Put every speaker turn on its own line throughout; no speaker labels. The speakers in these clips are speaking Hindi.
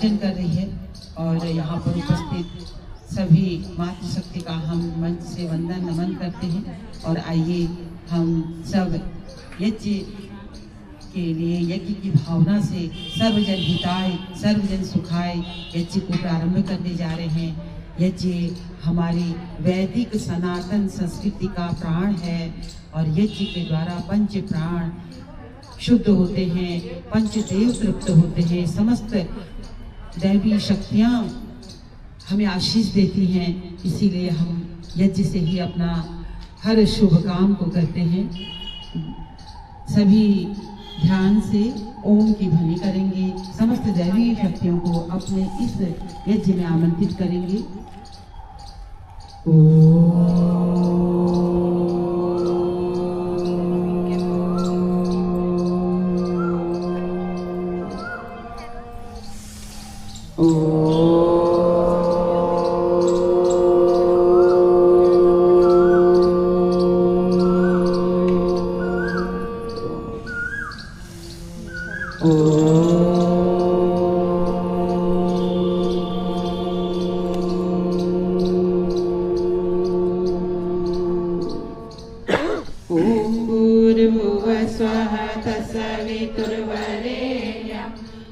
आयोजन कर रही है और यहाँ पर उपस्थित सभी मातृशक्ति का हम मंच से वंदन नमन करते हैं। और आइए हम सब यज्ञ के लिए यज्ञ की भावना से सर्वजन हिताय सर्वजन सुखाय यज्ञ को प्रारंभ करने जा रहे हैं। यज्ञ हमारी वैदिक सनातन संस्कृति का प्राण है और यज्ञ के द्वारा पंच प्राण शुद्ध होते हैं, पंचदेव तृप्त होते हैं, समस्त दैवी शक्तियाँ हमें आशीष देती हैं। इसीलिए हम यज्ञ से ही अपना हर शुभ काम को करते हैं। सभी ध्यान से ओम की ध्वनि करेंगे, समस्त दैवी शक्तियों को अपने इस यज्ञ में आमंत्रित करेंगे।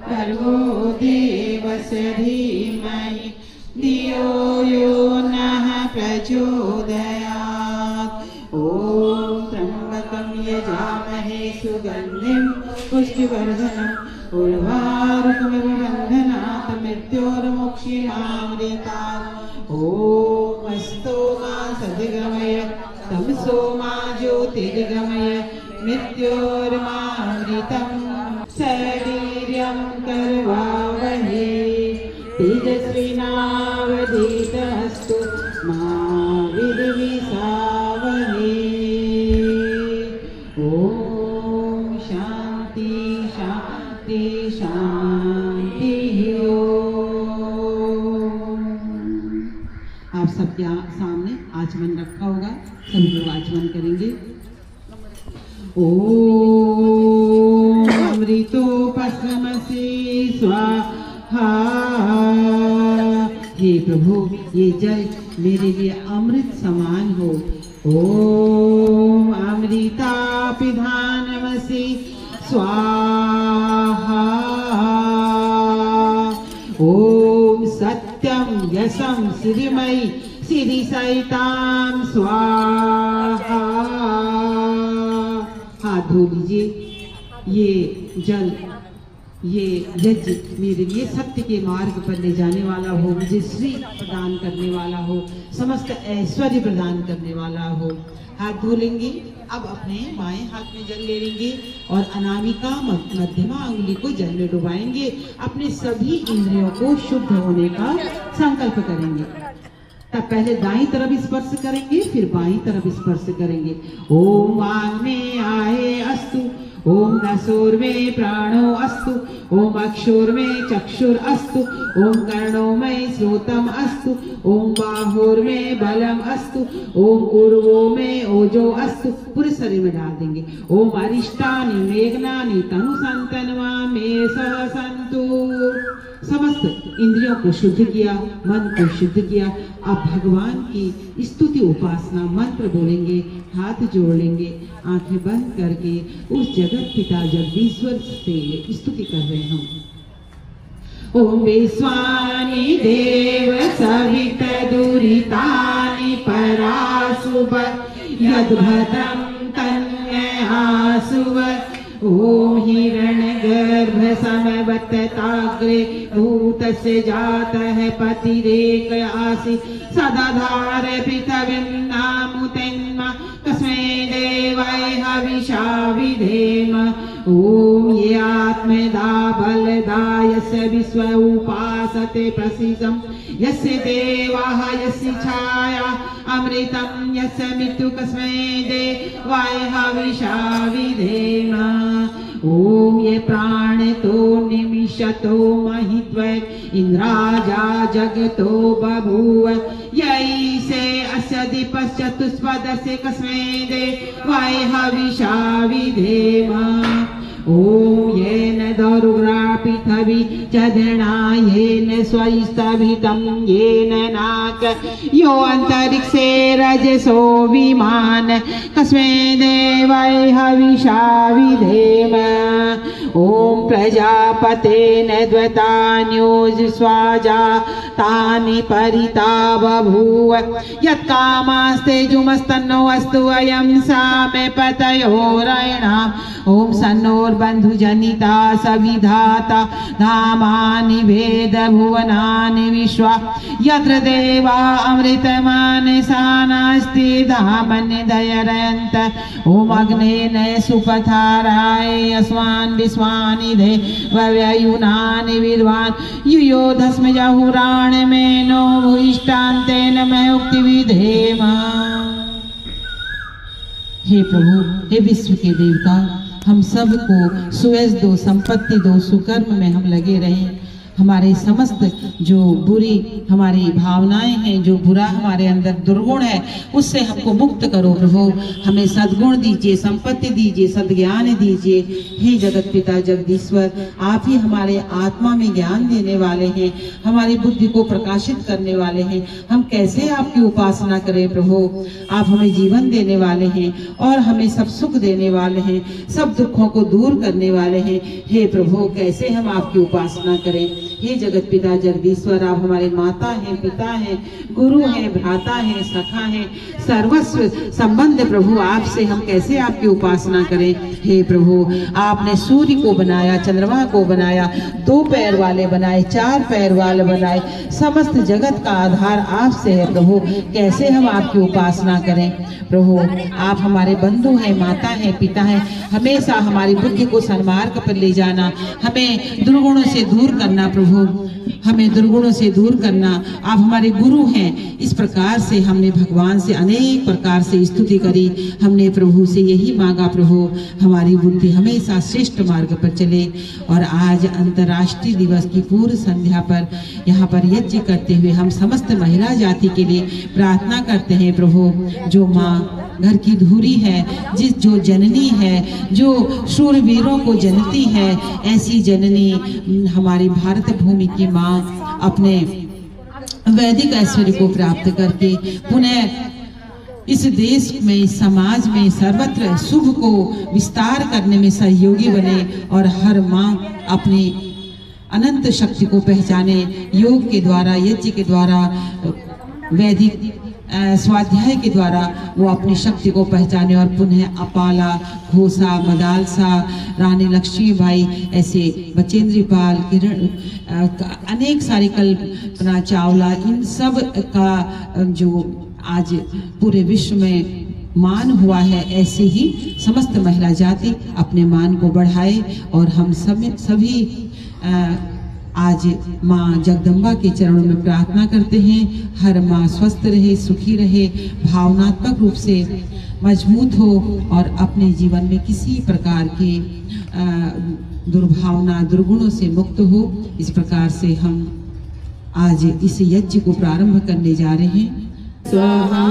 भर्गो देवस्य धीमहि धियो यो नः प्रचोदयात्। ॐ त्र्यम्बकं यजामहे सुगन्धिं पुष्टिवर्धनम् उर्वारुकमिव बन्धनात् मृत्योर्मुक्षीमामृतात्। ॐ अस्तो मा सद्गमय तमसो मा ज्योतिर्गमय मृत्योर्मामृतम् सवीर्यं करवावहे तेजस्विनावधीतमस्तु मा विद्विषावहे। ॐ शान्ति शान्ति शान्तिः।
आप सबके सामने आचमन रखा होगा, सभी लोग आचमन करेंगे। ओम अमृतोपस्रमसि स्वाहा। हे प्रभु, ये जल मेरे लिए अमृत समान हो। ओम अमृतापिधानमसि स्वाहा। ओम सत्यम यशम श्रीमयी श्रीसहितां स्वाहा। हाथ धो लीजिए। ये जल, ये यज्ञ मेरे लिए सत्य के मार्ग पर ले जाने वाला हो, मुझे श्री प्रदान करने वाला हो, समस्त ऐश्वर्य प्रदान करने वाला हो। हाथ धो लेंगे। अब अपने बाएं हाथ में जल ले लेंगे और अनामिका मध्यमा अंगुली को जल में डुबाएंगे। अपने सभी इंद्रियों को शुद्ध होने का संकल्प करेंगे। तब पहले दाईं तरफ स्पर्श करेंगे, फिर बाईं तरफ स्पर्श करेंगे। ओम वांग में आए अस्तु, ओम नसोर में प्राणो अस्तु, ओम अक्षोर में चक्षुर अस्तु, ओम कर्णों में श्रोतम अस्तु, ओम बाहोर में बलम अस्तु, ओम उर्वो में ओजो अस्तु। पूरे शरीर में डाल देंगे। ओम अरिष्टानि मेघनानि तनु संतनवा में सन्तु। समस्त इंद्रियों को शुद्ध किया, मन को शुद्ध किया। अब भगवान की स्तुति उपासना मंत्र बोलेंगे, हाथ जोड़ लेंगे, आंखें बंद करके उस जगत पिता जगदीश्वर से स्तुति कर रहे हैं। ओम विश्वानि देव सवित दुरितानि परासुभ यद्भद्रं तन्यहासुव। ओम हिरण्यगर्भ समवत्ताग्रे भूतस्य जातः पतिरेक आसि सदाधार पृथिवीं नामुतेन्म तस्मै देवाय हविषा विधेम। ओम ये आत्मदा बलदा यस्य विश्व उपासते प्रसिद्धं यस्य देवाः यस्य छाया अमृतं यस्य मृत्यु कस्मै देवाय हविषा विधेम। ओम ये प्राण तो निमिषतो महित्वै इंद्राजा जगतो बभूव यैसे अस्य दीपश्चतुष्पदस्य कस्मै देवाय हविषा विधेम। ॐ येन दौरुग्रा पृथिवी चदृणा येन स्वैस्तभितं येन नाक यो अन्तरिक्षे रजसो विमान कस्मै देवाय हविषा विधेम ॐ प्रजापतेन द्वतान्योजस्वाजा तानि परिता बभूव यत्कामास्तेजुमस्तन्नो अस्तु अयं सामे पतयोरयणाम् ॐ सन्नोर्बन्धुजनिता सविधाता धामानि वेदभुवनानि विश्वा यत्र देवा अमृतमानसा नास्ति धामन्यदयरयन्त ॐ अग्नेन सुपथाराय अस्मान् विश्वानि देवव्ययुनानि विद्वान् युयोधस्म जहुराणमेनो भूयिष्ठान्तेन मयोक्ति विधेम। हे प्रभु, हे विश्व के देवता, हम सब को सुयश दो, संपत्ति दो, सुकर्म में हम लगे रहें। हमारे समस्त जो बुरी हमारी भावनाएं हैं, जो बुरा हमारे अंदर दुर्गुण है, उससे हमको मुक्त करो प्रभु। हमें सद्गुण दीजिए, संपत्ति दीजिए, सद्ज्ञान दीजिए। हे जगत पिता जगदीश्वर, आप ही हमारे आत्मा में ज्ञान देने वाले हैं, हमारी बुद्धि को प्रकाशित करने वाले हैं। हम कैसे आपकी उपासना करें प्रभु? आप हमें जीवन देने वाले हैं और हमें सब सुख देने वाले हैं, सब दुखों को दूर करने वाले हैं। हे प्रभु, कैसे हम आपकी उपासना करें? हे जगत पिता जगदीश्वर, आप हमारे माता हैं, पिता हैं, गुरु हैं, भ्राता हैं, सखा हैं, सर्वस्व संबंध प्रभु। आपसे हम कैसे आपकी उपासना करें? हे प्रभु, आपने सूर्य को बनाया, चंद्रमा को बनाया, 2 पैर वाले बनाए, 4 पैर वाले बनाए, समस्त जगत का आधार आपसे है प्रभु। कैसे हम आपकी उपासना करें प्रभु? आप हमारे बंधु हैं, माता हैं, पिता हैं। हमेशा हमारी बुद्धि को सन्मार्ग पर ले जाना, हमें दुर्गुणों से दूर करना प्रभु, हमें दुर्गुणों से दूर करना। आप हमारे गुरु हैं। इस प्रकार से हमने भगवान से अनेक प्रकार से स्तुति करी, हमने प्रभु से यही मांगा प्रभु, हमारी बुद्धि हमेशा श्रेष्ठ मार्ग पर चले। और आज अंतर्राष्ट्रीय दिवस की पूर्व संध्या पर यहाँ पर यज्ञ करते हुए हम समस्त महिला जाति के लिए प्रार्थना करते हैं प्रभु। जो माँ घर की धुरी है, जो जननी है, जो शूरवीरों को जनती है, ऐसी जननी हमारी भारत भूमि की माँ अपने वैदिक ऐश्वर्य को प्राप्त करके पुनः इस देश में, इस समाज में, सर्वत्र शुभ को विस्तार करने में सहयोगी बने और हर माँ अपनी अनंत शक्ति को पहचाने। योग के द्वारा, यज्ञ के द्वारा, वैदिक स्वाध्याय के द्वारा वो अपनी शक्ति को पहचाने और पुनः अपाला, घोषा, मदालसा, रानी लक्ष्मीबाई, ऐसे बचेंद्री पाल, किरण, अनेक सारी, कल्पना चावला, इन सब का जो आज पूरे विश्व में मान हुआ है, ऐसे ही समस्त महिला जाति अपने मान को बढ़ाए। और हम सभी आज माँ जगदम्बा के चरणों में प्रार्थना करते हैं, हर माँ स्वस्थ रहे, सुखी रहे, भावनात्मक रूप से मजबूत हो और अपने जीवन में किसी प्रकार के दुर्भावना, दुर्गुणों से मुक्त हो। इस प्रकार से हम आज इस यज्ञ को प्रारंभ करने जा रहे हैं। स्वाहा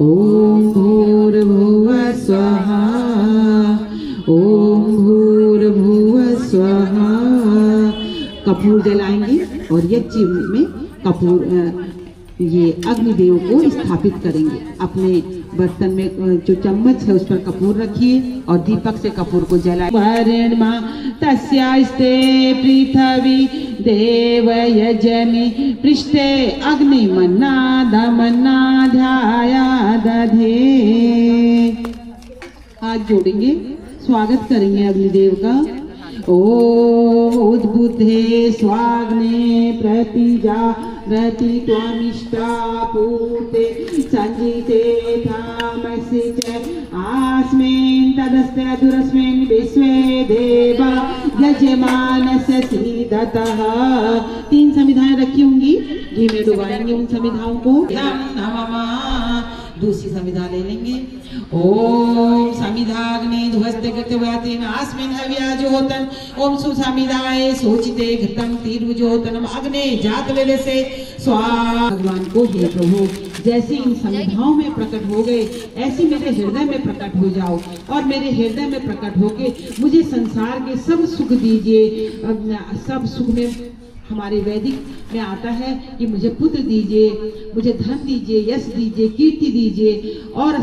ओम भूर्भुवः स्वाहा, ओम भूर्भुवः स्वाहा। कपूर जलाएंगे और यज्ञ में कपूर ये अग्निदेव को स्थापित करेंगे। अपने बर्तन में जो चम्मच है उस पर कपूर रखिए और दीपक से कपूर को जलाए। वर्णमा तस्यास्ते पृथ्वी देव यजमि पृष्ठे अग्निमन्ना दमन्ना ध्याया दधे। हाथ जोड़ेंगे, स्वागत करेंगे अग्निदेव का। ओम उद्बुद्धे स्वाग्ने प्रतिजारति त्वमिष्टा पूते संजिते धामसि च आस्मिन् तदस्ते दुरस्मिन् विश्वे देवा यजमानस्य सीदतः। 3 समिधाएं रखी होंगी, घी में डुबाएंगे उन समिधाओं को। दूसरी समिधा ले लेंगे। ओम समिधाग्ने ध्वस्ते कृतवातेन अस्मिन् हव्याजोतन। ओम सुसमिधाय सोचिते घृतं तीर्वजोतनम अग्ने जातवेले से स्वाहा। भगवान को हे प्रभु जैसे इन संध्याओं में प्रकट हो गए ऐसे मेरे हृदय में प्रकट हो जाओ और मेरे हृदय में प्रकट होके मुझे संसार के सब सुख दीजिए। सब सुख में हमारे वैदिक में आता है कि मुझे पुत्र दीजिए, मुझे धन दीजिए, यश दीजिए, कीर्ति दीजिए और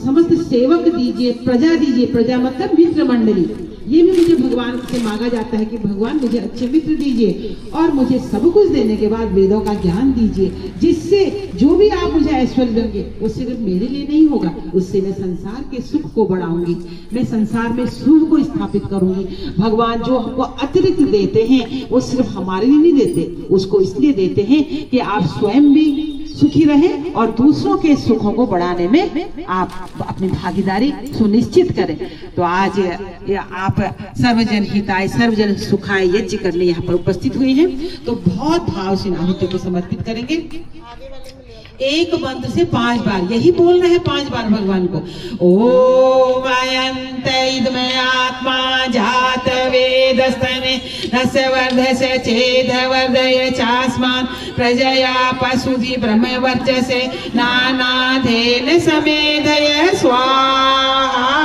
समस्त सेवक दीजिए, प्रजा दीजिए। प्रजा मतलब मित्र मंडली। ये भी मुझे भगवान से मांगा जाता है कि भगवान मुझे अच्छे मित्र दीजिए और मुझे सब कुछ देने के बाद वेदों का ज्ञान दीजिए, जिससे जो भी आप मुझे ऐश्वर्य देंगे वो सिर्फ मेरे लिए नहीं होगा, उससे मैं संसार के सुख को बढ़ाऊंगी, मैं संसार में सुख को स्थापित करूंगी। भगवान जो हमको अतिरिक्त देते हैं वो सिर्फ हमारे लिए नहीं देते, उसको इसलिए देते हैं कि आप स्वयं भी सुखी रहें और दूसरों के सुखों को बढ़ाने में आप अपनी भागीदारी सुनिश्चित करें। तो आज आप सर्वजन हिताय सर्वजन सुखाय यज्ञ करने यहाँ पर उपस्थित हुए हैं, तो बहुत भाव से आहुति को समर्पित करेंगे। एक मंत्र से 5 बार यही बोल रहे हैं, 5 बार भगवान को। ओम अयंत इदमय आत्मा जात वेदस्तने नस्य वर्धस्य चेद वर्धय चास्मान् प्रजया पशुधि ब्रह्म वर्चसे नानाधेन समेधय स्वाहा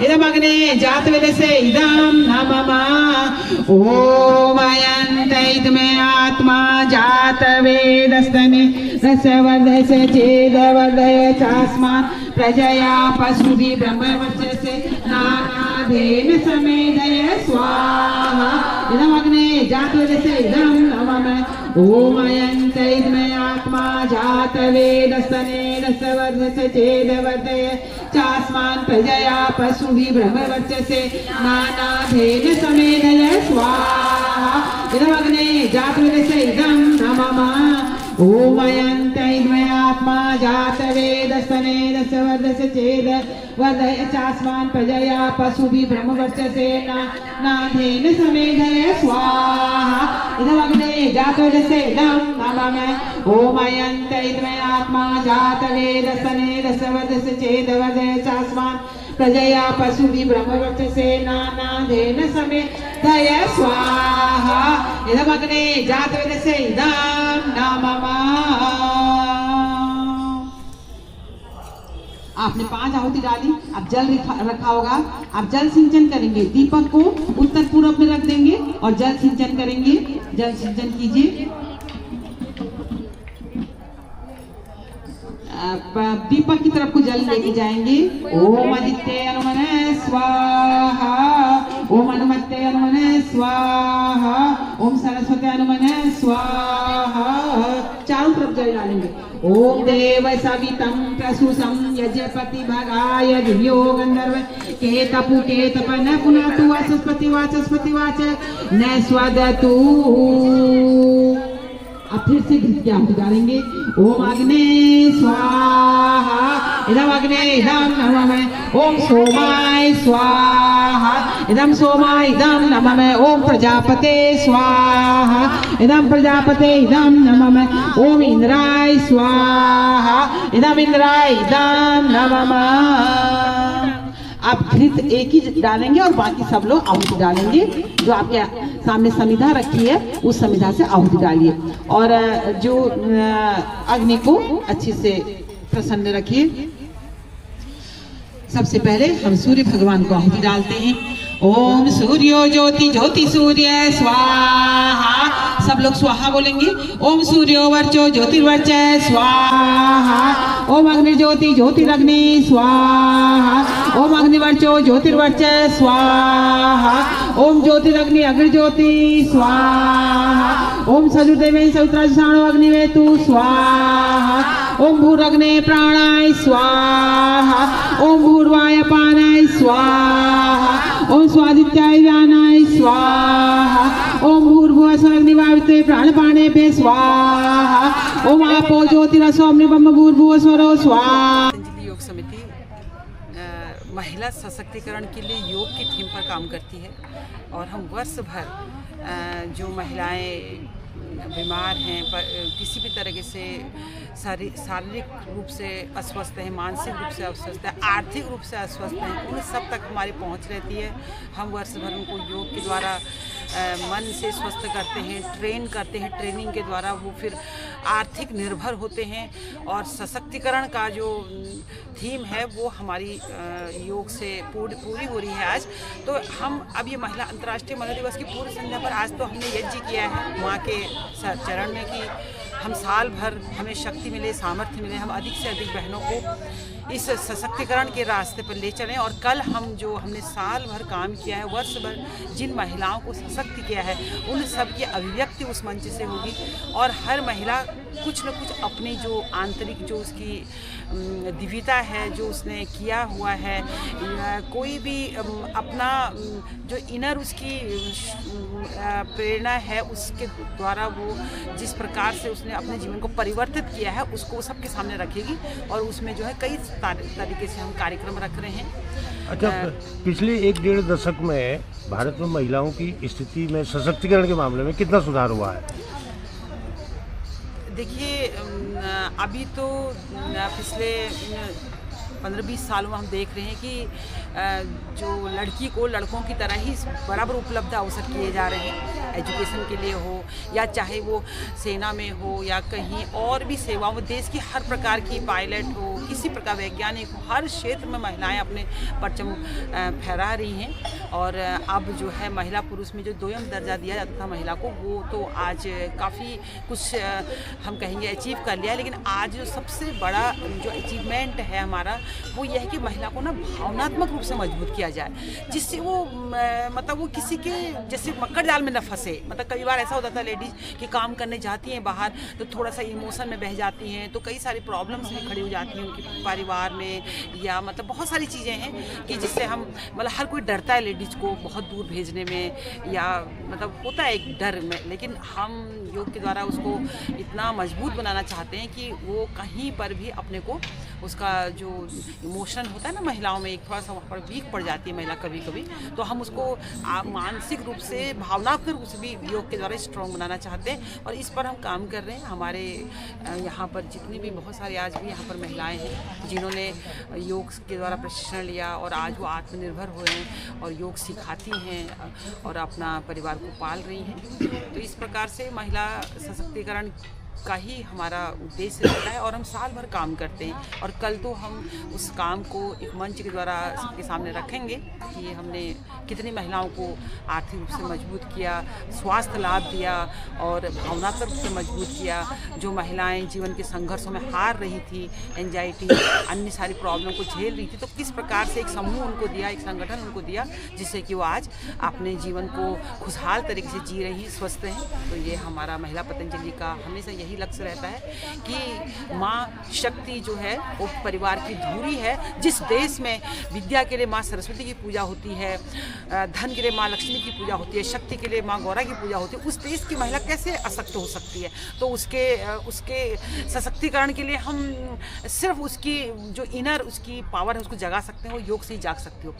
इदम अग्ने जात वेदस्य इदम नमः। ओम अयंत इदमय आत्मा जात वेदस्तने नस्य वर्धस्य चेद वर्धय चास्मान् प्रजया पशुधि ब्रह्म वर्चसे नानाधेन समेधय स्वाहा इदम अग्ने जात वेदस्य इदम नमः। ओम अयंत इदमय आत्मा जात वेदस्तने नस्य वर्धस्य चेद वर्धय चास्मान् प्रजया पशुधि ब्रह्म वर्चसे नानाधेन समेधय स्वाहा इदम अग्ने जात वेदस्य इदम नमः। ओम अयंत इदमय आत्मा जात वेदस्तने नस्य वर्धस्य चेद वर्धय चास्मान् प्रजया पशुभि ब्रह्म वर्चसे नानाधेन समेधय स्वाहा इदम अग्ने जात वेदस्य इदम नमः। ओम अयंत इदमय आत्मा जात वेदस्तने नस्य वर्धस्य चेद वर्धय चास्मान् प्रजया पशुभि ब्रह्म वर्चसे नानाधेन समेधय स्वाहा इदम अग्ने जात वेदस्य इदम नमः। आपने 5 आहुति डाली, अब जल रखा होगा, आप जल सिंचन करेंगे। दीपक को उत्तर पूर्व में रख देंगे और जल सिंचन करेंगे। जल सिंचन कीजिए। दीपक की तरफ को जल लेके जाएंगे। ओम आदित्य अनुमने स्वाहा, ओम अनुमत्ते अनुमने स्वाहा, ओम सरस्वती अनुमने स्वाहा। चारों तरफ जल डालेंगे। ओम देव सवितं प्रसूसं यजपति भगाय दिव्यो गंधर्व केतपु केतपन पुनतु वाचस्पति वाचस्पति वाच न स्वदतु। अब फिर से घृत की आहुति डालेंगे। ओम अग्ने स्वाहा इदम अग्ने इदम नमः। ओम सोमाय स्वाहा इदम सोमाय इदम नमः। ओम प्रजापते स्वाहा इदम प्रजापते इदम नमः। ओम इंद्राय स्वाहा इदम इंद्राय इदम नमः। आप घृत एक ही डालेंगे और बाकी सब लोग आहुति डालेंगे। जो आपके सामने समिधा रखी है उस समिधा से आहुति डालिए और जो अग्नि को अच्छे से प्रसन्न रखिए। सबसे पहले हम सूर्य भगवान को आहुति डालते हैं। ओम सूर्यो ज्योति ज्योति सूर्य स्वाहा। सब लोग स्वाहा बोलेंगे। ओम सूर्यो वर्चो ज्योतिर्वर्च स्वाहा। ओम अग्नि ज्योति ज्योतिरग्नि स्वाहा। ओम अग्निवर्चो ज्योतिर्वर्च स्वाहा। ओम ज्योतिरग्नि अग्नि ज्योति स्वाहा। ओम सजुदेवे सवित्राजसाणो अग्निवेतु स्वाहा। ओम भूरग्ने प्राणाय स्वाहा। ओम भूर्वाय पानाय स्वाहा। ओम स्वादित्याय व्यानाय स्वाहा। ओम भूर्भुवः स्वरग्निवाविते प्राणपाणेभ्यः स्वाहा। ओम आपो ज्योतिरसो अग्निब्रह्म भूर्भुवः स्वरो स्वाहा।
योग समिति महिला सशक्तिकरण के लिए योग की थीम पर काम करती है और हम वर्ष भर जो महिलाएं बीमार हैं, किसी भी तरह से शारीरिक रूप से अस्वस्थ हैं, मानसिक रूप से अस्वस्थ हैं, आर्थिक रूप से अस्वस्थ हैं, उन सब तक हमारी पहुंच रहती है। हम वर्ष भर उनको योग के द्वारा मन से स्वस्थ करते हैं, ट्रेन करते हैं। ट्रेनिंग के द्वारा वो फिर आर्थिक निर्भर होते हैं। और सशक्तिकरण का जो थीम है वो हमारी योग से पूरी हो रही है आज। तो हम अब ये अंतर्राष्ट्रीय महिला दिवस की पूर्व संध्या पर आज तो हमने यज्ञ किया है माँ के चरण में कि हम साल भर हमें शक्ति मिले, सामर्थ्य मिले, हम अधिक से अधिक बहनों को इस सशक्तिकरण के रास्ते पर ले चलें। और कल हमने साल भर काम किया है, वर्ष भर जिन महिलाओं को सशक्त किया है उन सब की अभिव्यक्ति उस मंच से होगी। और हर महिला कुछ न कुछ अपनी जो आंतरिक जो उसकी दिव्यता है, जो उसने किया हुआ है, कोई भी अपना जो इनर उसकी प्रेरणा है उसके द्वारा वो जिस प्रकार से उसने अपने जीवन को परिवर्तित किया है उसको सबके सामने रखेगी। और उसमें जो है कई तरीके से हम कार्यक्रम रख रहे हैं।
अच्छा, पिछले 1-1.5 दशक में भारत में महिलाओं की स्थिति में सशक्तिकरण के मामले में कितना सुधार हुआ है?
देखिए, अभी तो पिछले 15-20 सालों में हम देख रहे हैं कि जो लड़की को लड़कों की तरह ही बराबर उपलब्ध अवसर किए जा रहे हैं, एजुकेशन के लिए हो या चाहे वो सेना में हो या कहीं और भी सेवाओं में, देश की हर प्रकार की पायलट हो, किसी प्रकार वैज्ञानिक हो, हर क्षेत्र में महिलाएं अपने परचम फहरा रही हैं। और अब जो है महिला पुरुष में जो द्वयम दर्जा दिया जाता था महिला को, वो तो आज काफ़ी कुछ हम कहेंगे अचीव कर लिया है। लेकिन आज जो सबसे बड़ा जो अचीवमेंट है हमारा वो यह है कि महिला को ना भावनात्मक रूप से मजबूत किया जाए, जिससे वो मतलब वो किसी के जैसे मक्कड़ जाल में न फंसे। मतलब कई बार ऐसा होता था लेडीज़ कि काम करने जाती हैं बाहर तो थोड़ा सा इमोशन में बह जाती हैं, तो कई सारी प्रॉब्लम्स में खड़ी हो जाती हैं उनके परिवार में, या मतलब बहुत सारी चीज़ें हैं कि जिससे हम मतलब हर कोई डरता है लेडीज़ को बहुत दूर भेजने में, या मतलब होता है एक डर में। लेकिन हम योग के द्वारा उसको इतना मजबूत बनाना चाहते हैं कि वो कहीं पर भी अपने को उसका जो इमोशन होता है ना महिलाओं में, एक थोड़ा सा वहाँ पर वीक पड़ जाती है महिला कभी कभी, तो हम उसको मानसिक रूप से, भावनात्मक रूप से भी योग के द्वारा स्ट्रॉन्ग बनाना चाहते हैं। और इस पर हम काम कर रहे हैं। हमारे यहाँ पर जितनी भी बहुत सारी आज भी यहाँ पर महिलाएं हैं जिन्होंने योग के द्वारा प्रशिक्षण लिया और आज वो आत्मनिर्भर हुए हैं और योग सिखाती हैं और अपना परिवार को पाल रही हैं। तो इस प्रकार से महिला सशक्तिकरण का ही हमारा उद्देश्य रहता है और हम साल भर काम करते हैं। और कल तो हम उस काम को एक मंच के द्वारा सबके सामने रखेंगे कि हमने कितनी महिलाओं को आर्थिक रूप से मजबूत किया, स्वास्थ्य लाभ दिया और भावनात्मक रूप से मजबूत किया। जो महिलाएं जीवन के संघर्षों में हार रही थी, एंजाइटी, अन्य सारी प्रॉब्लम को झेल रही थी, तो किस प्रकार से एक समूह उनको दिया, एक संगठन उनको दिया, जिससे कि वो आज अपने जीवन को खुशहाल तरीके से जी रही, स्वस्थ हैं। तो ये हमारा महिला पतंजलि का हमेशा यही लक्ष्य रहता है कि माँ शक्ति जो है वो परिवार की धुरी है। जिस देश में विद्या के लिए माँ सरस्वती की पूजा होती है, धन के लिए माँ लक्ष्मी की पूजा होती है, शक्ति के लिए माँ गौरा की पूजा होती है, उस देश की महिला कैसे अशक्त हो सकती है? तो उसके सशक्तिकरण के लिए हम सिर्फ उसकी जो इनर उसकी पावर है उसको जगा सकते हैं, वो योग से ही जाग सकती हो।